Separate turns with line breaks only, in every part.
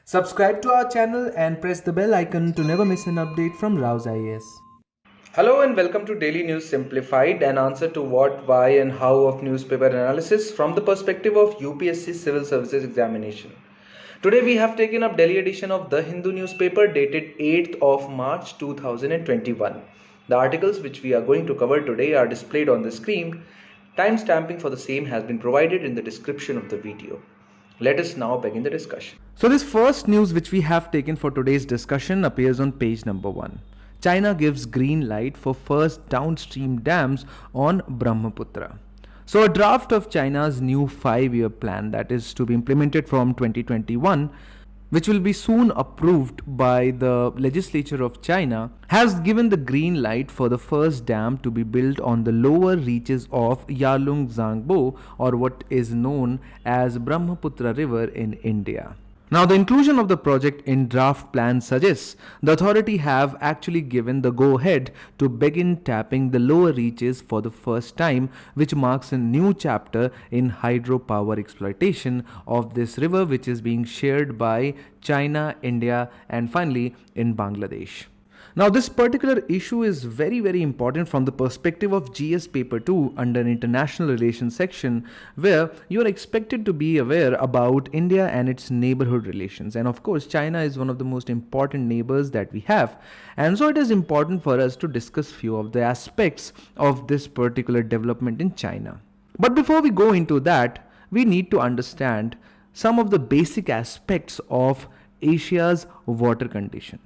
Subscribe to our channel and press the bell icon to never miss an update from RAU'S.
Hello and welcome to Daily News Simplified, an answer to what, why and how of newspaper analysis from the perspective of UPSC Civil Services Examination. Today we have taken up Delhi edition of The Hindu newspaper dated 8th of March 2021. The articles which we are going to cover today are displayed on the screen. Timestamping for the same has been provided in the description of the video. Let us now begin the discussion.
So this first news which we have taken for today's discussion appears on page number 1. China gives green light for first downstream dams on Brahmaputra. So a draft of China's new 5-year plan that is to be implemented from 2021, which will be soon approved by the legislature of China, has given the green light for the first dam to be built on the lower reaches of Yarlung-Zangbo, or what is known as Brahmaputra River in India. Now, the inclusion of the project in draft plan suggests the authority have actually given the go-ahead to begin tapping the lower reaches for the first time, which marks a new chapter in hydropower exploitation of this river, which is being shared by China, India, and finally in Bangladesh. Now, this particular issue is very important from the perspective of GS paper 2 under international relations section, where you are expected to be aware about India and its neighborhood relations. And of course, China is one of the most important neighbors that we have. And so it is important for us to discuss few of the aspects of this particular development in China. But before we go into that, we need to understand some of the basic aspects of Asia's water condition.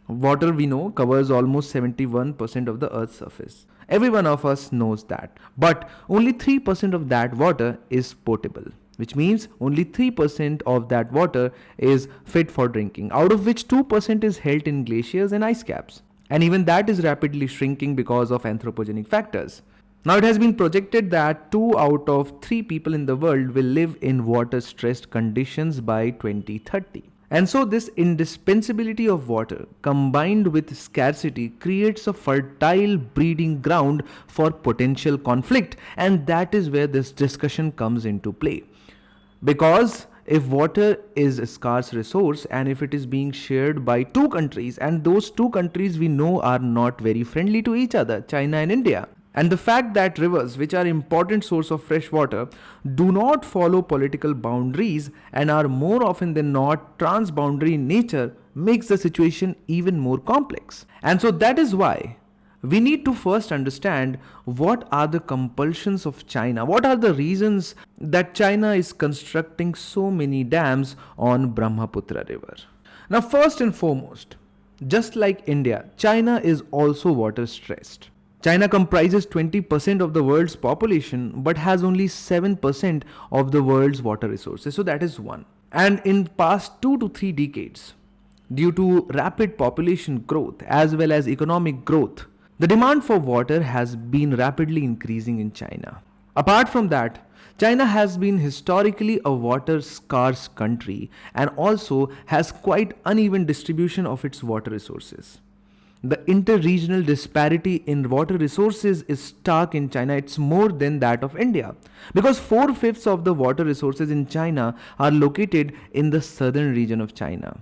Water, we know, covers almost 71% of the Earth's surface. Every one of us knows that. But only 3% of that water is potable, which means only 3% of that water is fit for drinking, out of which 2% is held in glaciers and ice caps. And even that is rapidly shrinking because of anthropogenic factors. Now, it has been projected that 2 out of 3 people in the world will live in water-stressed conditions by 2030. And so this indispensability of water combined with scarcity creates a fertile breeding ground for potential conflict, and that is where this discussion comes into play. Because if water is a scarce resource and if it is being shared by 2 countries, and those 2 countries we know are not very friendly to each other, China and India, and the fact that rivers, which are important source of fresh water, do not follow political boundaries and are more often than not transboundary in nature, makes the situation even more complex. And so that is why we need to first understand what are the compulsions of China, what are the reasons that China is constructing so many dams on Brahmaputra River. Now, first and foremost, just like India, China is also water stressed. China comprises 20% of the world's population but has only 7% of the world's water resources. So that is one. And in past 2 to 3 decades, due to rapid population growth as well as economic growth, the demand for water has been rapidly increasing in China. Apart from that, China has been historically a water scarce country and also has quite uneven distribution of its water resources. The interregional disparity in water resources is stark in China. It's more than that of India, because 4/5 of the water resources in China are located in the southern region of China,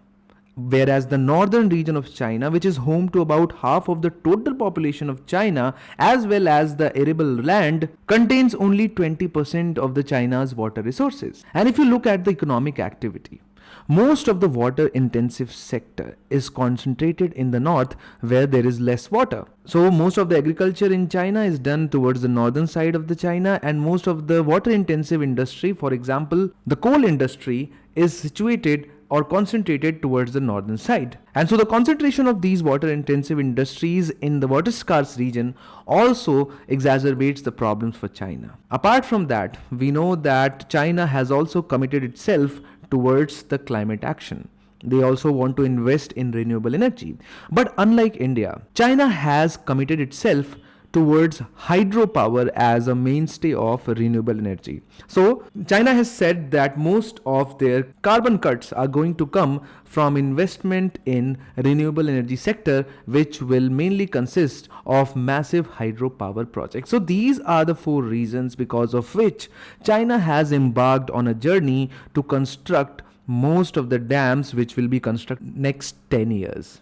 whereas the northern region of China, which is home to about half of the total population of China as well as the arable land, contains only 20% of the China's water resources. And if you look at the economic activity, most of the water intensive sector is concentrated in the north where there is less water. So most of the agriculture in China is done towards the northern side of the China, and most of the water intensive industry, for example, the coal industry, is situated or concentrated towards the northern side. And so the concentration of these water intensive industries in the water scarce region also exacerbates the problems for China. Apart from that, we know that China has also committed itself towards the climate action. They also want to invest in renewable energy. But unlike India, China has committed itself towards hydropower as a mainstay of renewable energy. So China has said that most of their carbon cuts are going to come from investment in renewable energy sector, which will mainly consist of massive hydropower projects. So these are the 4 reasons because of which China has embarked on a journey to construct most of the dams which will be constructed next 10 years.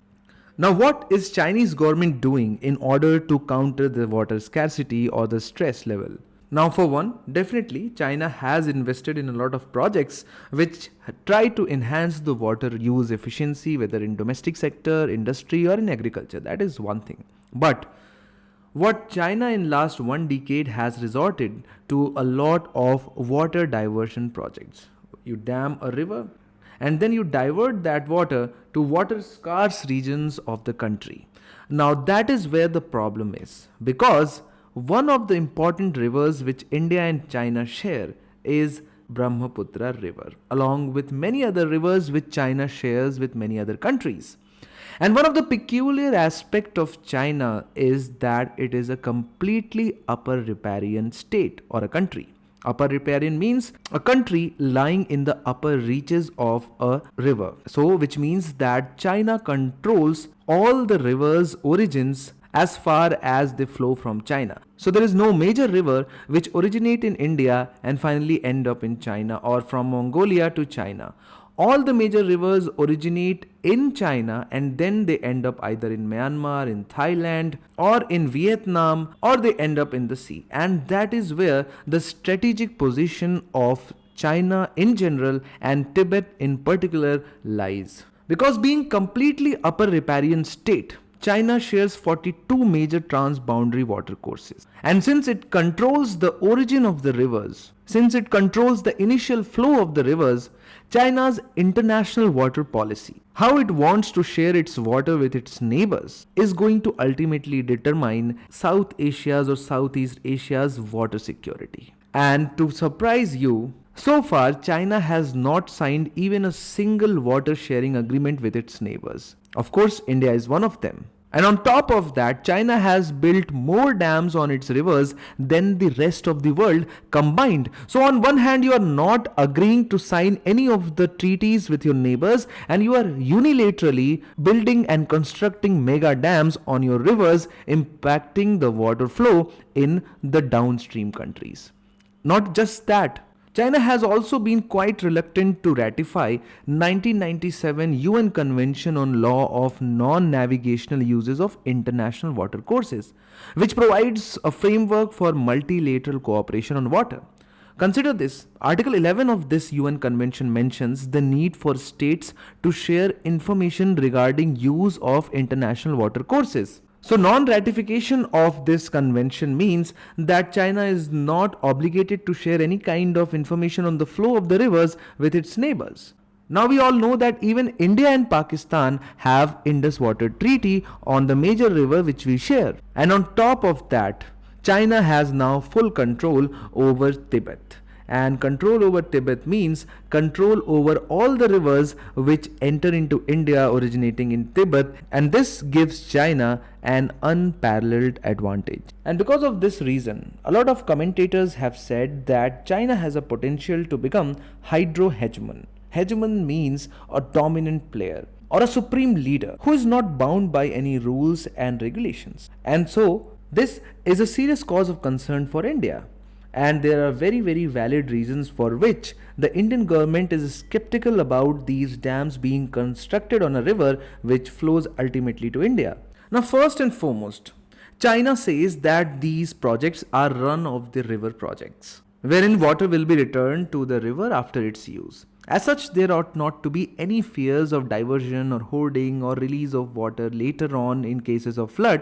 Now, what is Chinese government doing in order to counter the water scarcity or the stress level? Now, for one, definitely China has invested in a lot of projects which try to enhance the water use efficiency, whether in domestic sector, industry or in agriculture. That is one thing. But what China in last one decade has resorted to a lot of water diversion projects. You dam a river and then you divert that water to water scarce regions of the country. Now that is where the problem is, because one of the important rivers which India and China share is Brahmaputra river, along with many other rivers which China shares with many other countries. And one of the peculiar aspect of China is that it is a completely upper riparian state or a country. Upper riparian means a country lying in the upper reaches of a river. So, which means that China controls all the river's origins as far as they flow from China. So there is no major river which originate in India and finally end up in China, or from Mongolia to China. All the major rivers originate in China and then they end up either in Myanmar, in Thailand, or in Vietnam, or they end up in the sea. And that is where the strategic position of China in general and Tibet in particular lies. Because being completely upper riparian state, China shares 42 major transboundary watercourses. And since it controls the origin of the rivers, since it controls the initial flow of the rivers, China's international water policy, how it wants to share its water with its neighbors, is going to ultimately determine South Asia's or Southeast Asia's water security. And to surprise you, so far China has not signed even a single water sharing agreement with its neighbors. Of course, India is one of them. And on top of that, China has built more dams on its rivers than the rest of the world combined. So on one hand, you are not agreeing to sign any of the treaties with your neighbors, and you are unilaterally building and constructing mega dams on your rivers, impacting the water flow in the downstream countries. Not just that, China has also been quite reluctant to ratify 1997 UN Convention on Law of Non-Navigational Uses of International Watercourses, which provides a framework for multilateral cooperation on water. Consider this. Article 11 of this UN Convention mentions the need for states to share information regarding use of international watercourses. So non-ratification of this convention means that China is not obligated to share any kind of information on the flow of the rivers with its neighbors. Now we all know that even India and Pakistan have Indus Water Treaty on the major river which we share. And on top of that, China has now full control over Tibet. And control over Tibet means control over all the rivers which enter into India originating in Tibet, and this gives China an unparalleled advantage. And because of this reason, a lot of commentators have said that China has a potential to become hydro-hegemon. Hegemon means a dominant player or a supreme leader who is not bound by any rules and regulations. And so this is a serious cause of concern for India. And there are very, very valid reasons for which the Indian government is skeptical about these dams being constructed on a river which flows ultimately to India. Now, first and foremost, China says that these projects are run-of-the-river projects, wherein water will be returned to the river after its use. As such, there ought not to be any fears of diversion or hoarding or release of water later on in cases of flood.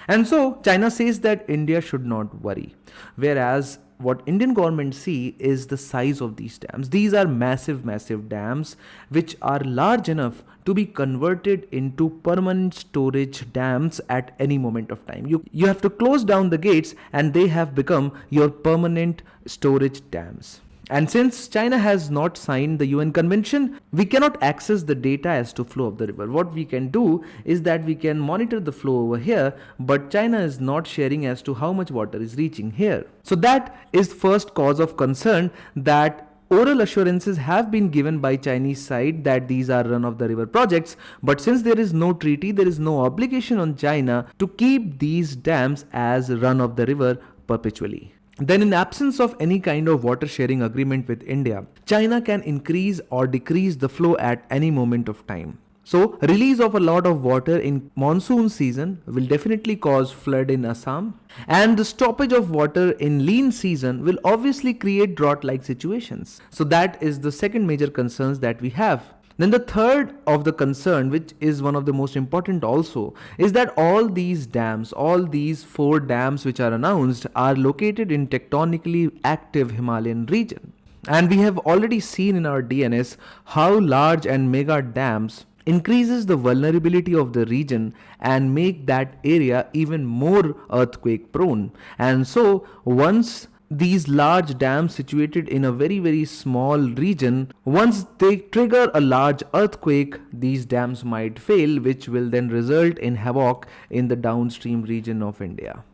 And so, China says that India should not worry. Whereas, what Indian government see is the size of these dams. These are massive, massive dams which are large enough to be converted into permanent storage dams at any moment of time. You have to close down the gates and they have become your permanent storage dams. And since China has not signed the UN Convention, we cannot access the data as to flow of the river. What we can do is that we can monitor the flow over here, but China is not sharing as to how much water is reaching here. So that is first cause of concern, that oral assurances have been given by Chinese side that these are run-of-the-river projects, but since there is no treaty, there is no obligation on China to keep these dams as run-of-the-river perpetually. then in absence of any kind of water sharing agreement with India, China can increase or decrease the flow at any moment of time. So, release of a lot of water in monsoon season will definitely cause flood in Assam, and the stoppage of water in lean season will obviously create drought-like situations. So that is the second major concerns that we have. Then the third of the concern, which is one of the most important also, is that all these dams, all these 4 dams which are announced, are located in tectonically active Himalayan region. And we have already seen in our DNS how large and mega dams increases the vulnerability of the region and make that area even more earthquake prone. And so once these large dams situated in a very small region, once they trigger a large earthquake, these dams might fail, which will then result in havoc in the downstream region of India.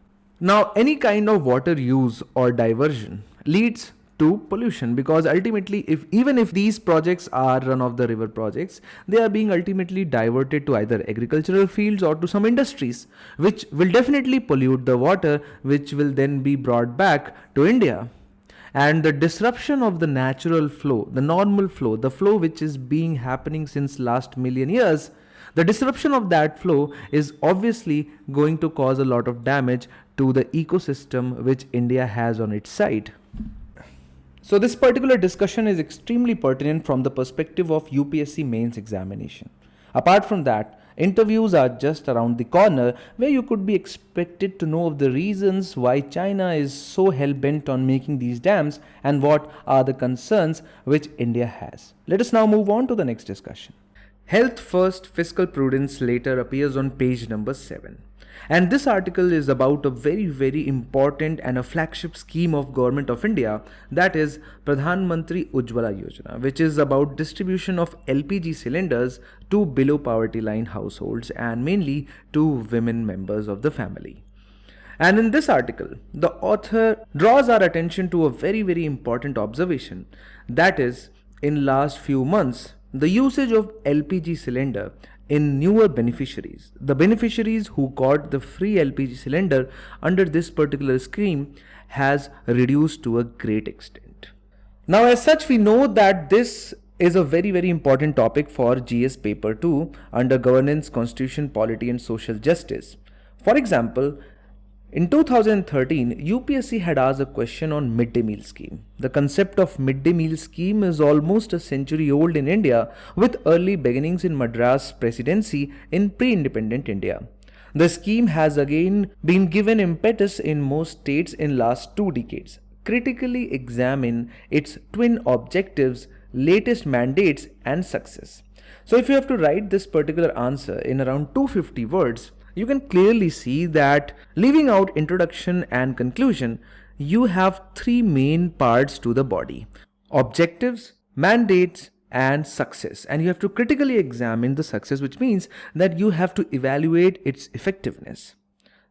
Now, any kind of water use or diversion leads to pollution, because ultimately even if these projects are run of the river projects, they are being ultimately diverted to either agricultural fields or to some industries, which will definitely pollute the water, which will then be brought back to India. And the disruption of the natural flow, the normal flow, the flow which is being happening since last million years, the disruption of that flow is obviously going to cause a lot of damage to the ecosystem which India has on its side. So this particular discussion is extremely pertinent from the perspective of UPSC mains examination. Apart from that, interviews are just around the corner, where you could be expected to know of the reasons why China is so hell-bent on making these dams and what are the concerns which India has. Let us now move on to the next discussion. Health first, fiscal prudence later appears on page number 7. And this article is about a very important and a flagship scheme of Government of India, that is Pradhan Mantri Ujjwala Yojana, which is about distribution of LPG cylinders to below poverty line households and mainly to women members of the family. And in this article, the author draws our attention to a very important observation, that is, in last few months, the usage of LPG cylinder in newer beneficiaries, the beneficiaries who got the free LPG cylinder under this particular scheme, has reduced to a great extent. Now, as such, we know that this is a very important topic for GS paper 2 under Governance, Constitution, Polity and Social Justice. For example, in 2013, UPSC had asked a question on midday meal scheme. The concept of midday meal scheme is almost a century old in India, with early beginnings in Madras Presidency in pre-independent India. The scheme has again been given impetus in most states in last 2 decades. Critically examine its twin objectives, latest mandates and success. So if you have to write this particular answer in around 250 words, you can clearly see that, leaving out introduction and conclusion, you have 3 main parts to the body: objectives, mandates and success. And you have to critically examine the success, which means that you have to evaluate its effectiveness.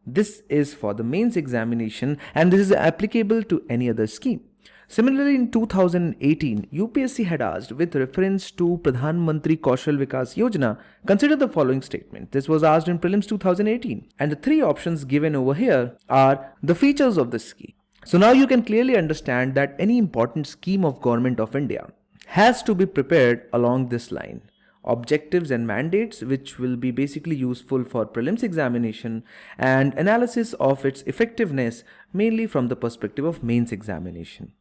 This is for the mains examination and this is applicable to any other scheme. Similarly, in 2018, UPSC had asked, with reference to Pradhan Mantri Kaushal Vikas Yojana, consider the following statement. This was asked in Prelims 2018, and the 3 options given over here are the features of the scheme. So now you can clearly understand that any important scheme of Government of India has to be prepared along this line: objectives and mandates, which will be basically useful for prelims examination, and analysis of its effectiveness mainly from the perspective of mains examination.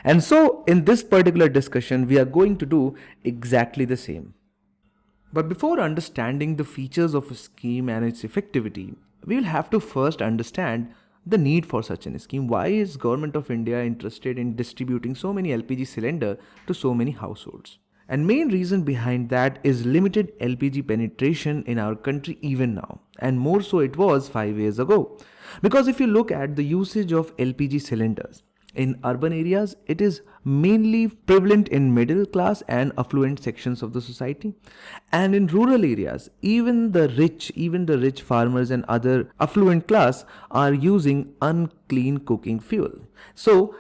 And so in this particular discussion, we are going to do exactly the same. But before understanding the features of a scheme and its effectivity, we will have to first understand the need for such a scheme. Why is Government of India interested in distributing so many LPG cylinder to so many households? And main reason behind that is limited LPG penetration in our country even now, and more so it was 5 years ago. Because if you look at the usage of LPG cylinders, in urban areas, it is mainly prevalent in middle class and affluent sections of the society. And in rural areas, even the rich farmers and other affluent class are using unclean cooking fuel. So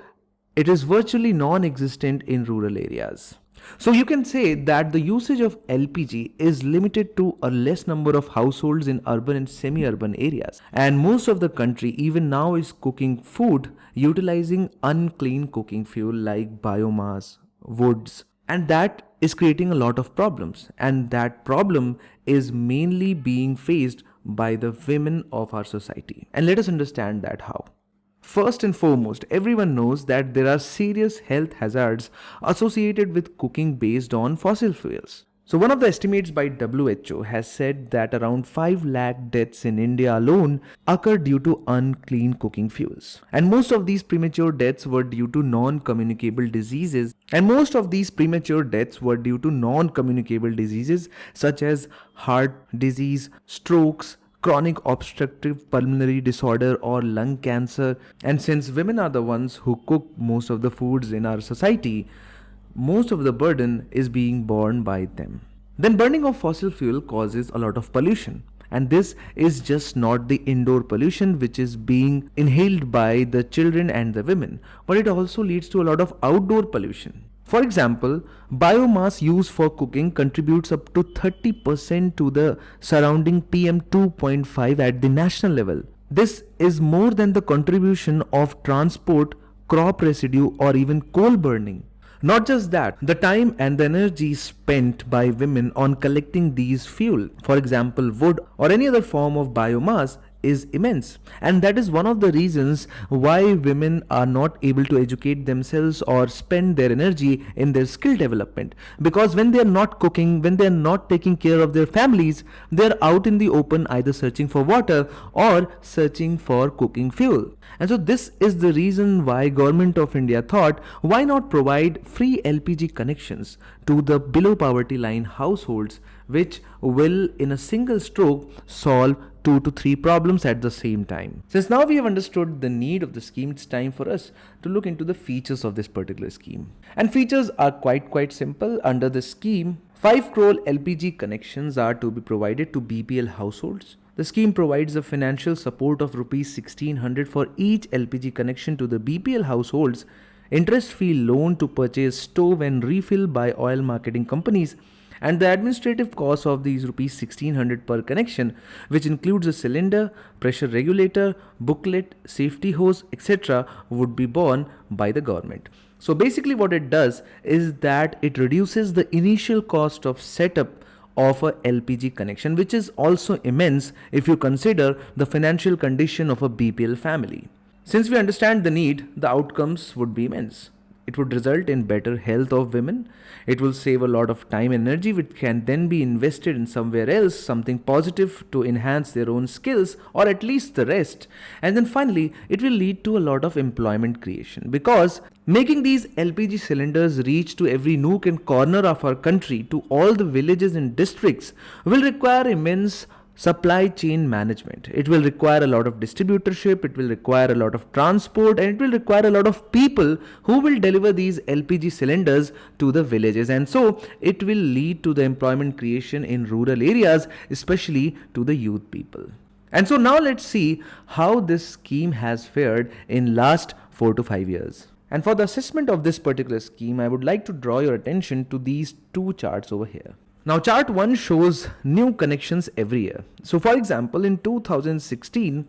it is virtually non-existent in rural areas. So you can say that the usage of LPG is limited to a less number of households in urban and semi-urban areas. And most of the country even now is cooking food utilizing unclean cooking fuel like biomass, woods, and that is creating a lot of problems. And that problem is mainly being faced by the women of our society. And let us understand that how. First and foremost, everyone knows that there are serious health hazards associated with cooking based on fossil fuels. So, one of the estimates by WHO has said that around 5 lakh deaths in India alone occur due to unclean cooking fuels. And most of these premature deaths were due to non-communicable diseases. Such as heart disease, strokes, chronic obstructive pulmonary disorder or lung cancer. And since women are the ones who cook most of the foods in our society, most of the burden is being borne by them. Then burning of fossil fuel causes a lot of pollution. And this is just not the indoor pollution which is being inhaled by the children and the women, but it also leads to a lot of outdoor pollution. For example, biomass used for cooking contributes up to 30% to the surrounding PM 2.5 at the national level. This is more than the contribution of transport, crop residue, or even coal burning. Not just that, the time and the energy spent by women on collecting these fuel, for example wood or any other form of biomass, is immense. And that is one of the reasons why women are not able to educate themselves or spend their energy in their skill development. Because when they are not cooking, when they are not taking care of their families, they are out in the open either searching for water or searching for cooking fuel. And so this is the reason why Government of India thought, why not provide free LPG connections to the below poverty line households, which will in a single stroke solve 2 to 3 problems at the same time. Since now we have understood the need of the scheme, it's time for us to look into the features of this particular scheme. And features are quite simple. Under the scheme, 5 crore LPG connections are to be provided to BPL households. The scheme provides a financial support of rupees 1600 for each LPG connection to the BPL households, interest-free loan to purchase stove and refill by oil marketing companies, and the administrative cost of these rupees 1600 per connection, which includes a cylinder, pressure regulator, booklet, safety hose, etc., would be borne by the government. So basically what it does is that it reduces the initial cost of setup of a LPG connection, which is also immense if you consider the financial condition of a BPL family. Since we understand the need, the outcomes would be immense. It would result in better health of women. It will save a lot of time and energy which can then be invested in somewhere else, something positive to enhance their own skills or at least the rest. And then finally, it will lead to a lot of employment creation, because making these LPG cylinders reach to every nook and corner of our country, to all the villages and districts, will require immense supply chain management. It will require a lot of distributorship, it will require a lot of transport, and it will require a lot of people who will deliver these LPG cylinders to the villages. And so it will lead to the employment creation in rural areas, especially to the youth people. And so now let's see how this scheme has fared in last 4 to 5 years. And for the assessment of this particular scheme, I would like to draw your attention to these 2 charts over here. Now chart 1 shows new connections every year. So for example, in 2016,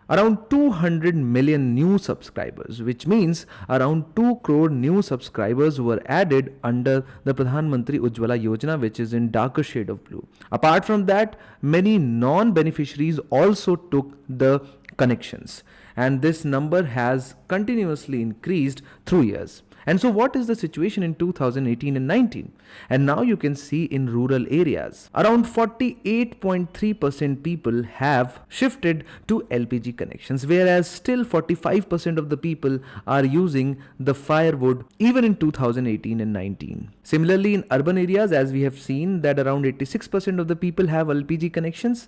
around 200 million new subscribers, which means around 2 crore new subscribers were added under the Pradhan Mantri Ujjwala Yojana, which is in darker shade of blue. Apart from that, many non-beneficiaries also took the connections, and this number has continuously increased through years. And so what is the situation in 2018 and 19? And now you can see in rural areas, around 48.3% people have shifted to LPG connections, whereas still 45% of the people are using the firewood even in 2018 and 19. Similarly, in urban areas, as we have seen that around 86% of the people have LPG connections,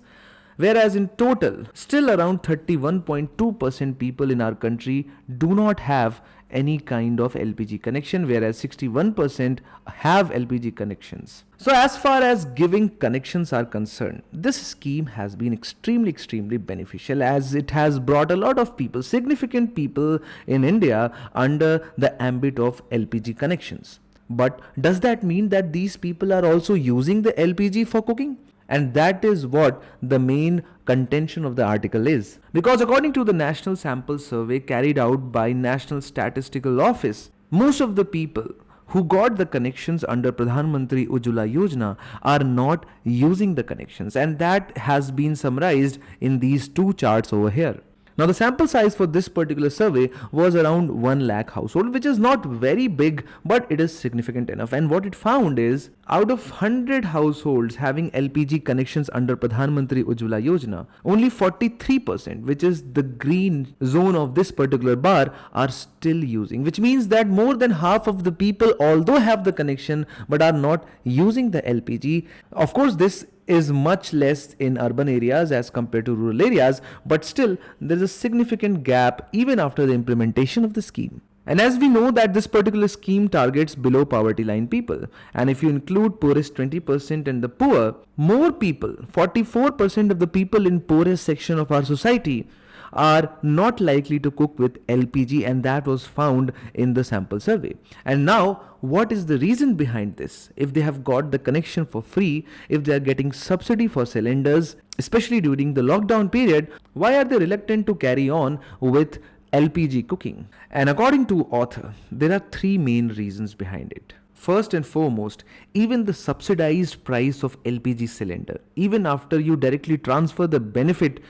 whereas in total, still around 31.2% people in our country do not have any kind of LPG connection, whereas 61% have LPG connections. So as far as giving connections are concerned, this scheme has been extremely beneficial, as it has brought a lot of people, significant people in India, under the ambit of LPG connections. But does that mean that these people are also using the LPG for cooking? And that is what the main contention of the article is. Because according to the National Sample Survey carried out by National Statistical Office, most of the people who got the connections under Pradhan Mantri Ujjwala Yojana are not using the connections, and that has been summarized in these two charts over here. Now, the sample size for this particular survey was around 1 lakh household, which is not very big, but it is significant enough. And what it found is, out of 100 households having LPG connections under Pradhan Mantri Ujjwala Yojana, only 43%, which is the green zone of this particular bar, are still using, which means that more than half of the people, although have the connection, but are not using the LPG. Of course, this is much less in urban areas as compared to rural areas, but still there is a significant gap even after the implementation of the scheme. And as we know that this particular scheme targets below poverty line people, and if you include poorest 20% and the poor, more people, 44% of the people in poorest section of our society are not likely to cook with LPG, and that was found in the sample survey. And now, what is the reason behind this? If they have got the connection for free, if they are getting subsidy for cylinders, especially during the lockdown period, why are they reluctant to carry on with LPG cooking? And according to author, there are three main reasons behind it. First and foremost, even the subsidized price of LPG cylinder, even after you directly transfer the benefit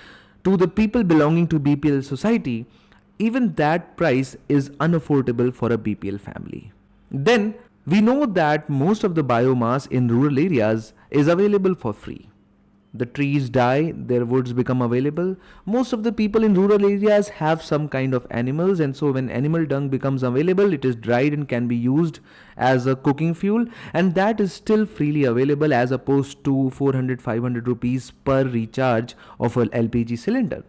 to the people belonging to BPL society, even that price is unaffordable for a BPL family. Then we know that most of the biomass in rural areas is available for free. The trees die, their woods become available. Most of the people in rural areas have some kind of animals, and so when animal dung becomes available, it is dried and can be used as a cooking fuel, and that is still freely available as opposed to 400-500 rupees per recharge of an LPG cylinder.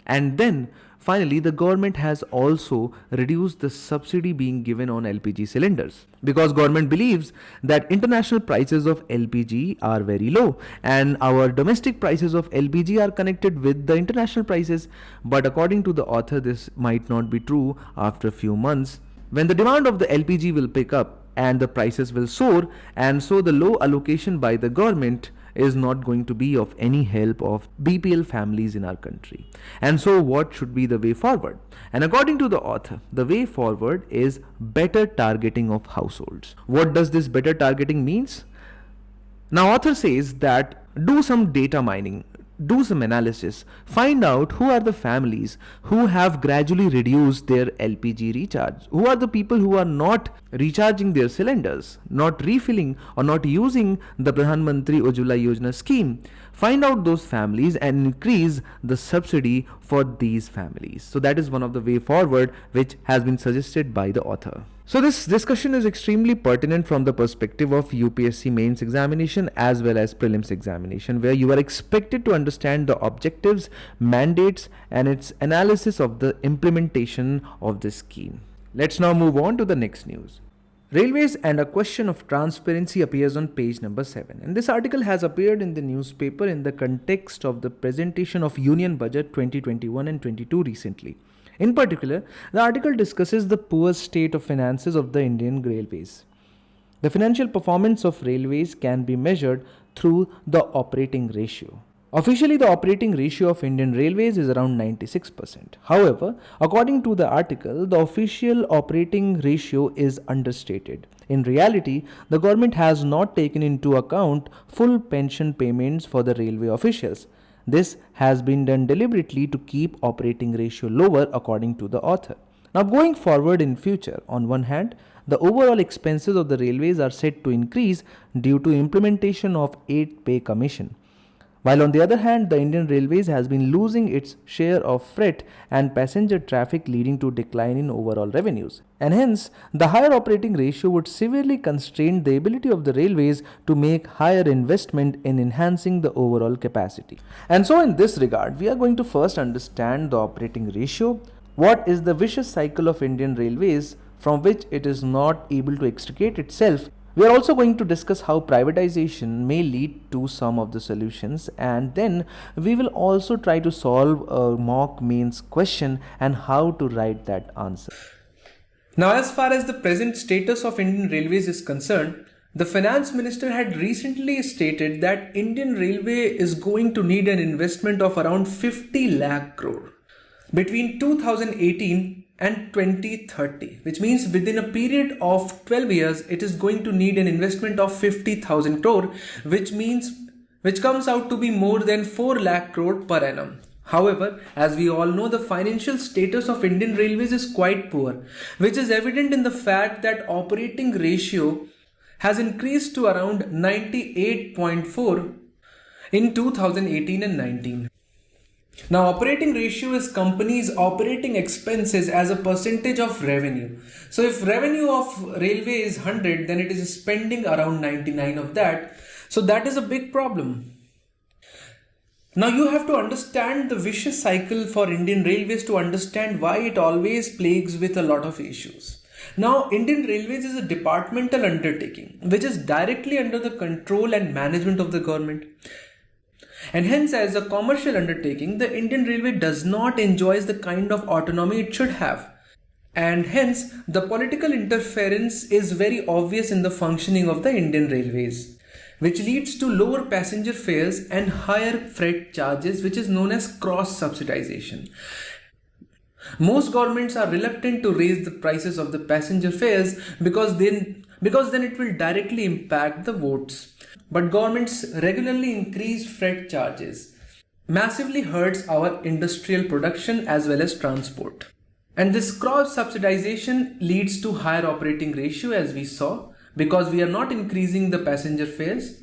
And then finally, the government has also reduced the subsidy being given on LPG cylinders, because government believes that international prices of LPG are very low and our domestic prices of LPG are connected with the international prices. But according to the author, this might not be true after a few months, when the demand of the LPG will pick up and the prices will soar, and so the low allocation by the government is not going to be of any help of BPL families in our country. And so what should be the way forward? And according to the author, the way forward is better targeting of households. What does this better targeting means? Now author says that do some data mining, do some analysis, find out who are the families who have gradually reduced their LPG recharge, who are the people who are not recharging their cylinders, not refilling or not using the Pradhan Mantri Ujjwala Yojana scheme. Find out those families and increase the subsidy for these families. So that is one of the way forward which has been suggested by the author. So this discussion is extremely pertinent from the perspective of UPSC mains examination as well as prelims examination, where you are expected to understand the objectives, mandates and its analysis of the implementation of this scheme. Let's now move on to the next news. Railways and a question of transparency appears on page number 7, and this article has appeared in the newspaper in the context of the presentation of Union Budget 2021 and 22 recently. In particular, the article discusses the poor state of finances of the Indian Railways. The financial performance of railways can be measured through the operating ratio. Officially, the operating ratio of Indian Railways is around 96%. However, according to the article, the official operating ratio is understated. In reality, the government has not taken into account full pension payments for the railway officials. This has been done deliberately to keep operating ratio lower, according to the author. Now, going forward in future, on one hand, the overall expenses of the railways are set to increase due to implementation of 8 pay commission. While on the other hand, the Indian Railways has been losing its share of freight and passenger traffic, leading to decline in overall revenues. And hence, the higher operating ratio would severely constrain the ability of the railways to make higher investment in enhancing the overall capacity. And so in this regard, we are going to first understand the operating ratio. What is the vicious cycle of Indian Railways from which it is not able to extricate itself? We are also going to discuss how privatization may lead to some of the solutions, and then we will also try to solve a mock mains question and how to write that answer. Now, as far as the present status of Indian Railways is concerned, the finance minister had recently stated that Indian Railway is going to need an investment of around 50 lakh crore between 2018 and 2030, which means within a period of 12 years, it is going to need an investment of 50,000 crore, which comes out to be more than 4 lakh crore per annum. However, as we all know, the financial status of Indian Railways is quite poor, which is evident in the fact that operating ratio has increased to around 98.4 in 2018 and 19. Now, operating ratio is companies' operating expenses as a percentage of revenue. So, if revenue of railway is 100, then it is spending around 99 of that. So, that is a big problem. Now, you have to understand the vicious cycle for Indian Railways to understand why it always plagues with a lot of issues. Now, Indian Railways is a departmental undertaking which is directly under the control and management of the government. And hence, as a commercial undertaking, the Indian Railway does not enjoy the kind of autonomy it should have. And hence, the political interference is very obvious in the functioning of the Indian Railways, which leads to lower passenger fares and higher freight charges, which is known as cross subsidization. Most governments are reluctant to raise the prices of the passenger fares because then it will directly impact the votes. But governments regularly increase freight charges, massively hurts our industrial production as well as transport. And this cross subsidization leads to higher operating ratio, as we saw, because we are not increasing the passenger fares.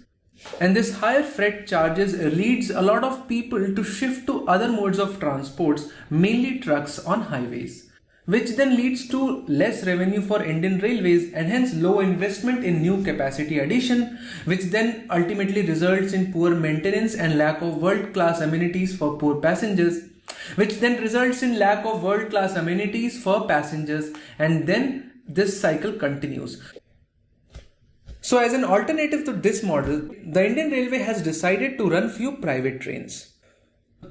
And this higher freight charges leads a lot of people to shift to other modes of transports, mainly trucks on highways, which then leads to less revenue for Indian Railways and hence low investment in new capacity addition, which then ultimately results in poor maintenance and lack of world-class amenities for poor passengers, which then results in lack of world-class amenities for passengers, and then this cycle continues. So as an alternative to this model, the Indian Railway has decided to run few private trains.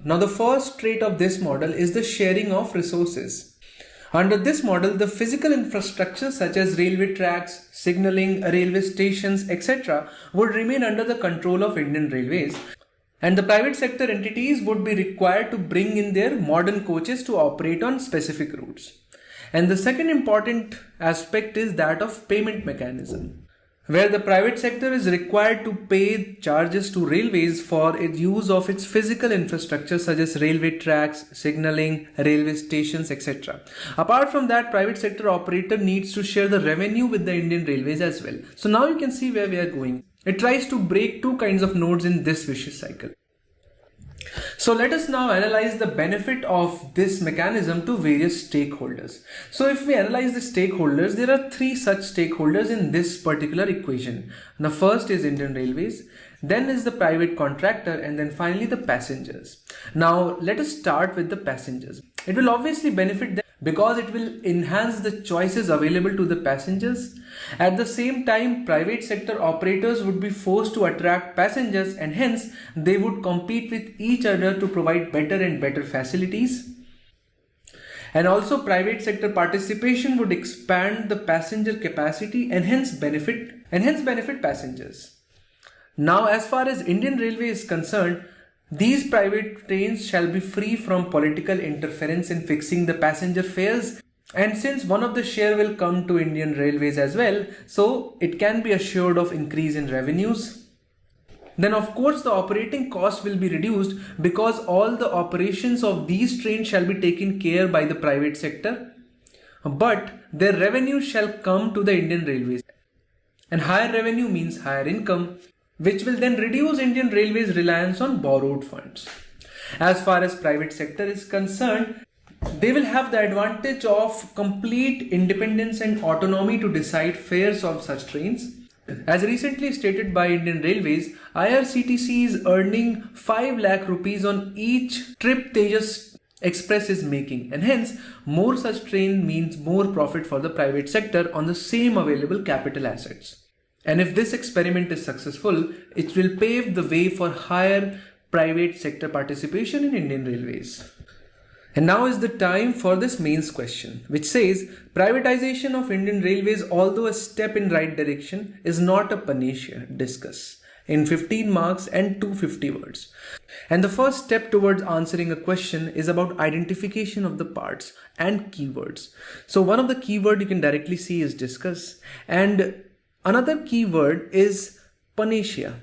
Now the first trait of this model is the sharing of resources. Under this model, the physical infrastructure such as railway tracks, signaling, railway stations, etc. would remain under the control of Indian Railways, and the private sector entities would be required to bring in their modern coaches to operate on specific routes. And the second important aspect is that of payment mechanism, where the private sector is required to pay charges to railways for its use of its physical infrastructure such as railway tracks, signaling, railway stations, etc. Apart from that, private sector operator needs to share the revenue with the Indian Railways as well. So now you can see where we are going. It tries to break two kinds of nodes in this vicious cycle. So let us now analyze the benefit of this mechanism to various stakeholders. So if we analyze the stakeholders, there are three such stakeholders in this particular equation. The first is Indian Railways, then is the private contractor, and then finally the passengers. Now let us start with the passengers. It will obviously benefit them because it will enhance the choices available to the passengers. At the same time, private sector operators would be forced to attract passengers and hence they would compete with each other to provide better and better facilities. And also private sector participation would expand the passenger capacity and hence benefit passengers. Now as far as Indian Railway is concerned, these private trains shall be free from political interference in fixing the passenger fares, and since one of the share will come to Indian Railways as well, so it can be assured of increase in revenues. Then of course the operating cost will be reduced because all the operations of these trains shall be taken care by the private sector, but their revenue shall come to the Indian Railways, and higher revenue means higher income, which will then reduce Indian Railways' reliance on borrowed funds. As far as private sector is concerned, they will have the advantage of complete independence and autonomy to decide fares of such trains. As recently stated by Indian Railways, IRCTC is earning 5 lakh rupees on each trip Tejas Express is making, and hence more such train means more profit for the private sector on the same available capital assets. And if this experiment is successful, it will pave the way for higher private sector participation in Indian Railways. And now is the time for this mains question, which says privatization of Indian Railways, although a step in right direction, is not a panacea. Discuss in 15 marks and 250 words. And the first step towards answering a question is about identification of the parts and keywords. So one of the keyword you can directly see is discuss, and another keyword is panacea.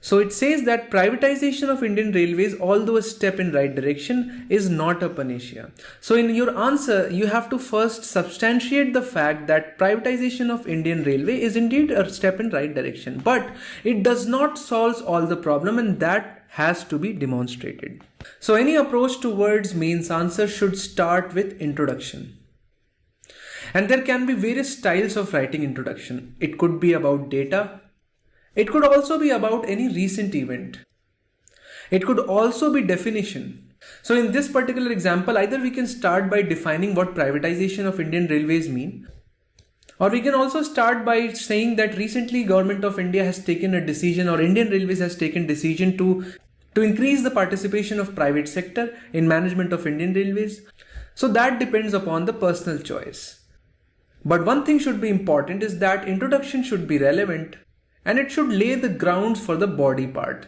So it says that privatization of Indian Railways, although a step in right direction, is not a panacea. So in your answer, you have to first substantiate the fact that privatization of Indian Railway is indeed a step in right direction, but it does not solve all the problem, and that has to be demonstrated. So any approach towards mains answer should start with introduction. And there can be various styles of writing introduction. It could be about data. It could also be about any recent event. It could also be definition. So in this particular example, either we can start by defining what privatization of Indian Railways mean, or we can also start by saying that recently Government of India has taken a decision, or Indian Railways has taken decision to increase the participation of private sector in management of Indian Railways. So that depends upon the personal choice. But one thing should be important is that introduction should be relevant, and it should lay the grounds for the body part.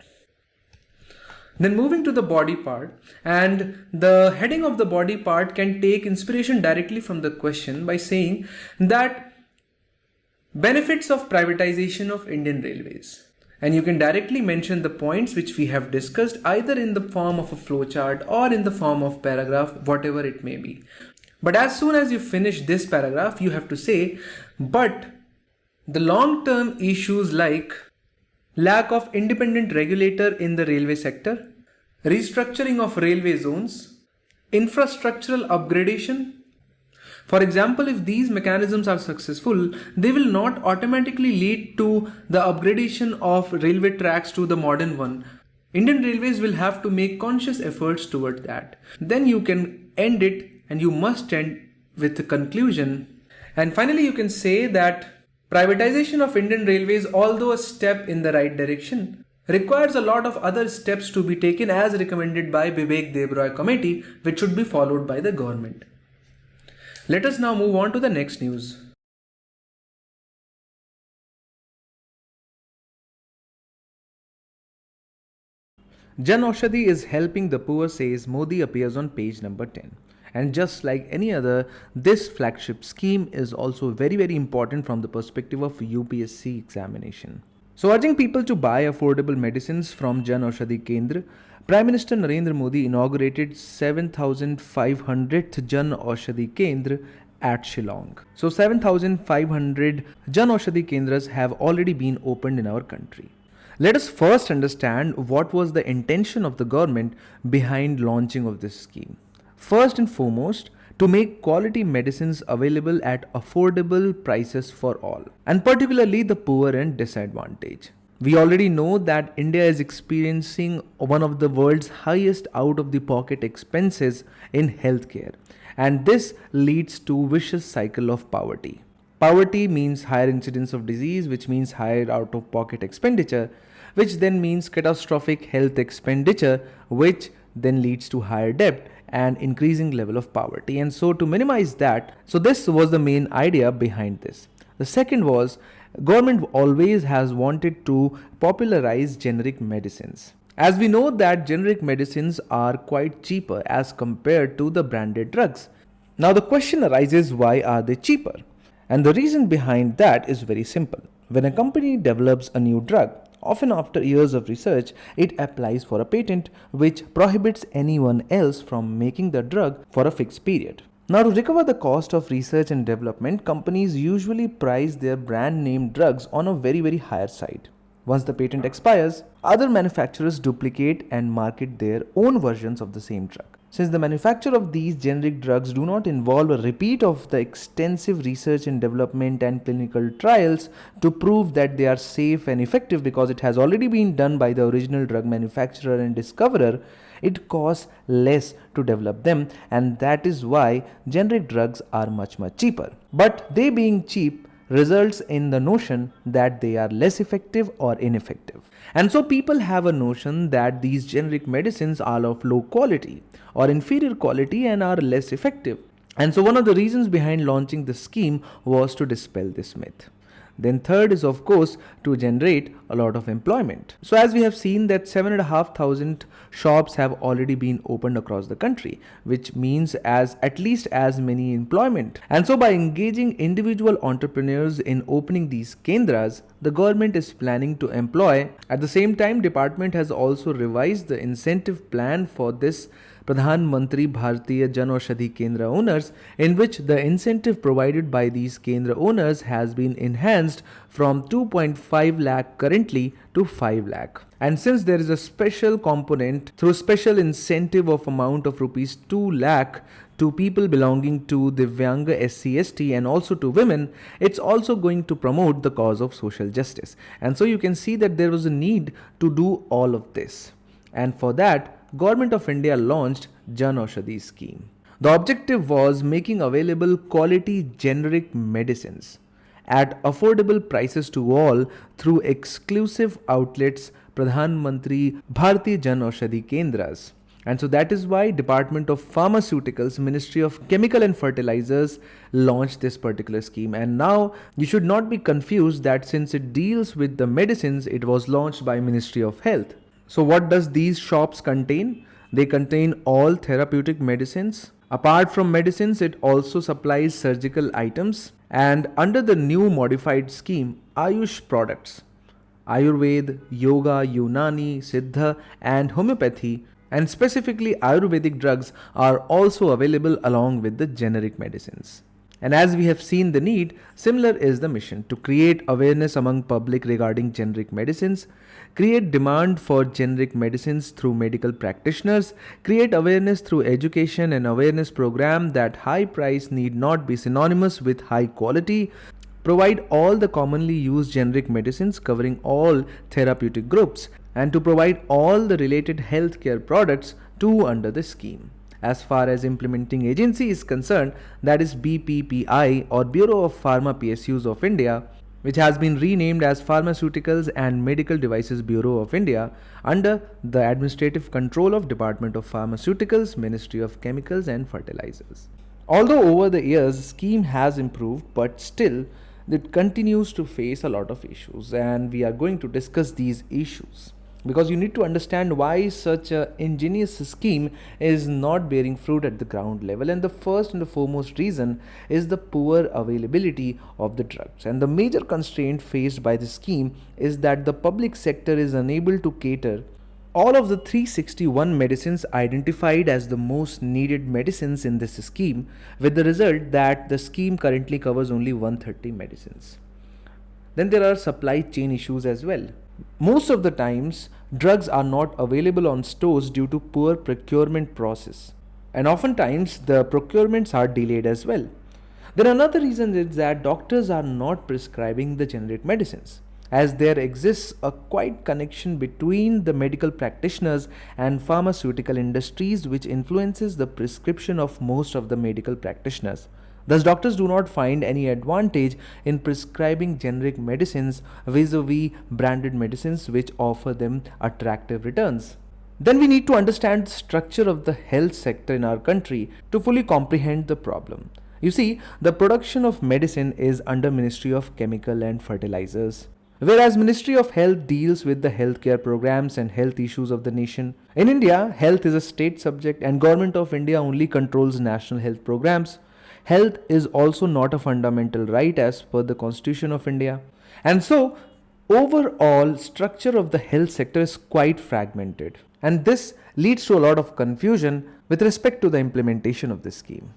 Then moving to the body part, and the heading of the body part can take inspiration directly from the question by saying that benefits of privatization of Indian Railways. And you can directly mention the points which we have discussed either in the form of a flowchart or in the form of paragraph, whatever it may be. But as soon as you finish this paragraph, you have to say, but the long-term issues like lack of independent regulator in the railway sector, restructuring of railway zones, infrastructural upgradation. For example, if these mechanisms are successful, they will not automatically lead to the upgradation of railway tracks to the modern one. Indian Railways will have to make conscious efforts toward that. Then you can end it, and you must end with a conclusion. And finally, you can say that privatization of Indian Railways, although a step in the right direction, requires a lot of other steps to be taken as recommended by Vivek Devroy Committee, which should be followed by the government. Let us now move on to the next news. Janaushadhi is helping the poor, says Modi, appears on page number 10. And just like any other, this flagship scheme is also very, very important from the perspective of UPSC examination. So urging people to buy affordable medicines from Janaushadhi Kendra, Prime Minister Narendra Modi inaugurated 7,500th Janaushadhi Kendra at Shillong. So 7,500 Janaushadhi Kendras have already been opened in our country. Let us first understand what was the intention of the government behind launching of this scheme. First and foremost, to make quality medicines available at affordable prices for all, and particularly the poor and disadvantaged. We already know that India is experiencing one of the world's highest out-of-the-pocket expenses in healthcare, and this leads to a vicious cycle of poverty. Poverty means higher incidence of disease, which means higher out-of-pocket expenditure, which then means catastrophic health expenditure, which then leads to higher debt and increasing level of poverty. And so to minimize that, so this was the main idea behind this. The second was, government always has wanted to popularize generic medicines. As we know that generic medicines are quite cheaper as compared to the branded drugs. Now the question arises, why are they cheaper? And the reason behind that is very simple. When a company develops a new drug, often after years of research, it applies for a patent which prohibits anyone else from making the drug for a fixed period. Now, to recover the cost of research and development, companies usually price their brand name drugs on a very higher side. Once the patent expires, other manufacturers duplicate and market their own versions of the same drug. Since the manufacture of these generic drugs do not involve a repeat of the extensive research and development and clinical trials to prove that they are safe and effective, because it has already been done by the original drug manufacturer and discoverer, it costs less to develop them, and that is why generic drugs are much cheaper. But they being cheap results in the notion that they are less effective or ineffective. And so people have a notion that these generic medicines are of low quality or inferior quality and are less effective. And so one of the reasons behind launching this scheme was to dispel this myth. Then third is of course to generate a lot of employment. So as we have seen that 7,500 shops have already been opened across the country, which means as at least as many employment. And so by engaging individual entrepreneurs in opening these kendras, the government is planning to employ. At the same time, department has also revised the incentive plan for this Pradhan Mantri Bharatiya Janaushadhi Kendra owners, in which the incentive provided by these Kendra owners has been enhanced from 2.5 lakh currently to 5 lakh. And since there is a special component through special incentive of amount of rupees 2 lakh to people belonging to Divyanga SC/ST and also to women, it's also going to promote the cause of social justice. And so you can see that there was a need to do all of this. And for that, Government of India launched Janaushadhi scheme. The objective was making available quality generic medicines at affordable prices to all through exclusive outlets, Pradhan Mantri Bharatiya Janaushadhi Kendras. And so that is why Department of Pharmaceuticals, Ministry of Chemical and Fertilizers launched this particular scheme. And now you should not be confused that since it deals with the medicines, it was launched by Ministry of Health. So what does these shops contain? They contain all therapeutic medicines. Apart from medicines, it also supplies surgical items. And under the new modified scheme, Ayush products, Ayurveda, Yoga, Unani, Siddha and Homeopathy, and specifically Ayurvedic drugs are also available along with the generic medicines. And as we have seen the need, similar is the mission to create awareness among public regarding generic medicines, create demand for generic medicines through medical practitioners, create awareness through education and awareness program that high price need not be synonymous with high quality, provide all the commonly used generic medicines covering all therapeutic groups, and to provide all the related healthcare products too under the scheme. As far as implementing agency is concerned, that is BPPI or Bureau of Pharma PSUs of India, which has been renamed as Pharmaceuticals and Medical Devices Bureau of India under the administrative control of Department of Pharmaceuticals, Ministry of Chemicals and Fertilizers. Although over the years scheme has improved, but still it continues to face a lot of issues, and we are going to discuss these issues. Because you need to understand why such an ingenious scheme is not bearing fruit at the ground level. And the first and the foremost reason is the poor availability of the drugs. And the major constraint faced by the scheme is that the public sector is unable to cater all of the 361 medicines identified as the most needed medicines in this scheme, with the result that the scheme currently covers only 130 medicines. Then there are supply chain issues as well. Most of the times, drugs are not available on stores due to poor procurement process, and oftentimes the procurements are delayed as well. Then another reason is that doctors are not prescribing the generic medicines, as there exists a quite connection between the medical practitioners and pharmaceutical industries, which influences the prescription of most of the medical practitioners. Thus, doctors do not find any advantage in prescribing generic medicines vis-a-vis branded medicines, which offer them attractive returns. Then we need to understand the structure of the health sector in our country to fully comprehend the problem. You see, the production of medicine is under Ministry of Chemical and Fertilizers, whereas Ministry of Health deals with the healthcare programs and health issues of the nation. In India, health is a state subject and Government of India only controls national health programs. Health is also not a fundamental right as per the Constitution of India. And so, overall structure of the health sector is quite fragmented. And this leads to a lot of confusion with respect to the implementation of this scheme.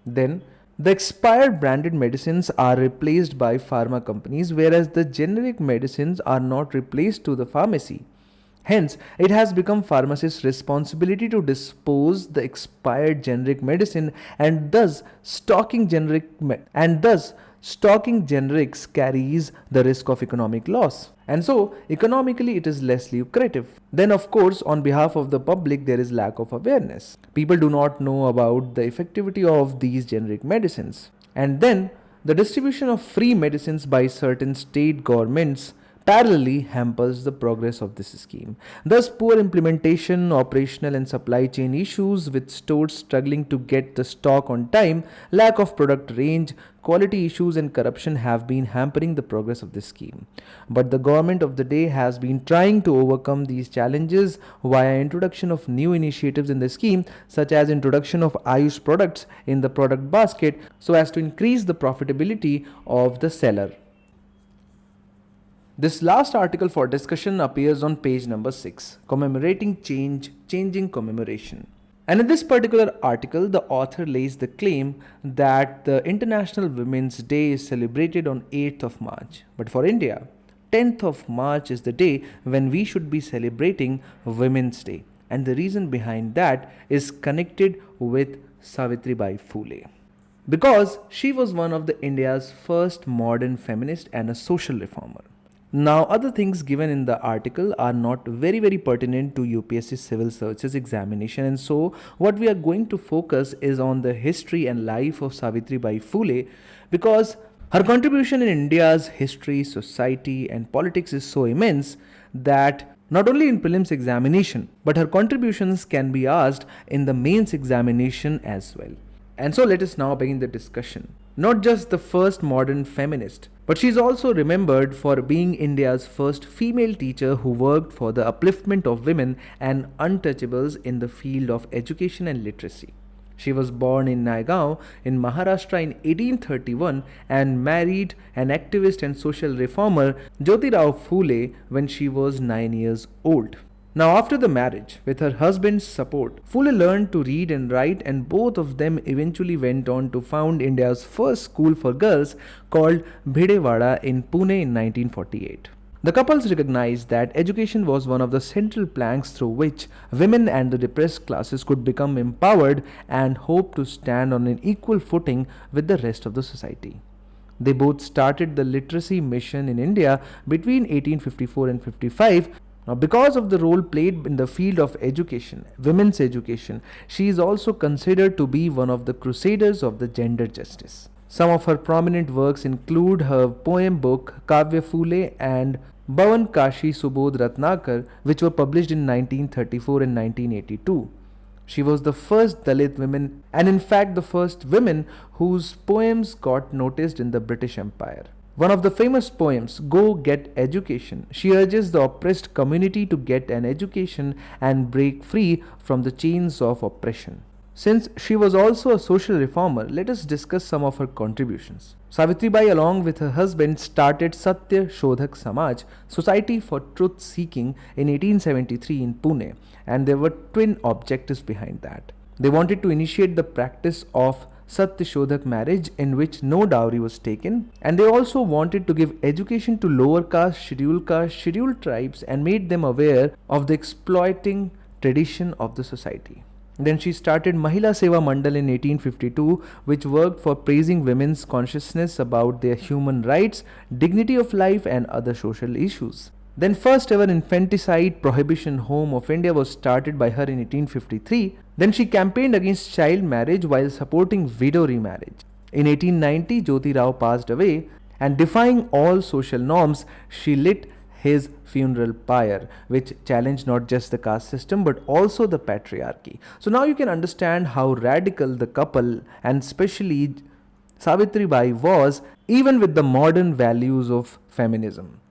Then, the expired branded medicines are replaced by pharma companies, whereas the generic medicines are not replaced to the pharmacy. Hence, it has become pharmacists' responsibility to dispose the expired generic medicine, and thus stocking generics carries the risk of economic loss. And so, economically it is less lucrative. Then of course, on behalf of the public, there is lack of awareness. People do not know about the effectivity of these generic medicines. And then, The distribution of free medicines by certain state governments parallelly hampers the progress of this scheme. Thus, poor implementation, operational and supply chain issues with stores struggling to get the stock on time, lack of product range, quality issues and corruption have been hampering the progress of this scheme. But the government of the day has been trying to overcome these challenges via introduction of new initiatives in the scheme, such as introduction of RAU'S products in the product basket so as to increase the profitability of the seller. This last article for discussion appears on page number 6, Commemorating Change, Changing Commemoration. And in this particular article, the author lays the claim that the International Women's Day is celebrated on 8th of March. But for India, 10th of March is the day when we should be celebrating Women's Day. And the reason behind that is connected with Savitribai Phule. Because she was one of the India's first modern feminist and a social reformer. Now, other things given in the article are not very pertinent to UPSC Civil Services examination, and so what we are going to focus is on the history and life of Savitribai Phule, because her contribution in India's history, society and politics is so immense that not only in prelims examination, but her contributions can be asked in the mains examination as well. And so let us now begin the discussion. Not just the first modern feminist, but she is also remembered for being India's first female teacher who worked for the upliftment of women and untouchables in the field of education and literacy. She was born in Naigaon in Maharashtra in 1831 and married an activist and social reformer Jyotirao Phule when she was 9 years old. Now, after the marriage, with her husband's support, Phule learned to read and write, and both of them eventually went on to found India's first school for girls called Bhidewada in Pune in 1948. The couples recognized that education was one of the central planks through which women and the depressed classes could become empowered and hope to stand on an equal footing with the rest of the society. They both started the literacy mission in India between 1854 and 55. Now, because of the role played in the field of education, women's education, she is also considered to be one of the crusaders of the gender justice. Some of her prominent works include her poem book Kavya Phule and Bhavan Kashi Subodh Ratnakar, which were published in 1934 and 1982. She was the first Dalit woman and in fact the first woman whose poems got noticed in the British Empire. One of the famous poems, Go Get Education, she urges the oppressed community to get an education and break free from the chains of oppression. Since she was also a social reformer, let us discuss some of her contributions. Savitribai, along with her husband, started Satya Shodhak Samaj, Society for Truth Seeking, in 1873 in Pune, and there were twin objectives behind that. They wanted to initiate the practice of Satya Shodhak marriage in which no dowry was taken, and they also wanted to give education to lower caste, scheduled tribes and made them aware of the exploiting tradition of the society. Then she started Mahila Seva Mandal in 1852, which worked for praising women's consciousness about their human rights, dignity of life and other social issues. Then first ever infanticide prohibition home of India was started by her in 1853. Then she campaigned against child marriage while supporting widow remarriage. In 1890, Jyoti Rao passed away, and defying all social norms, she lit his funeral pyre, which challenged not just the caste system but also the patriarchy. So now you can understand how radical the couple and especially Savitribai was, even with the modern values of feminism.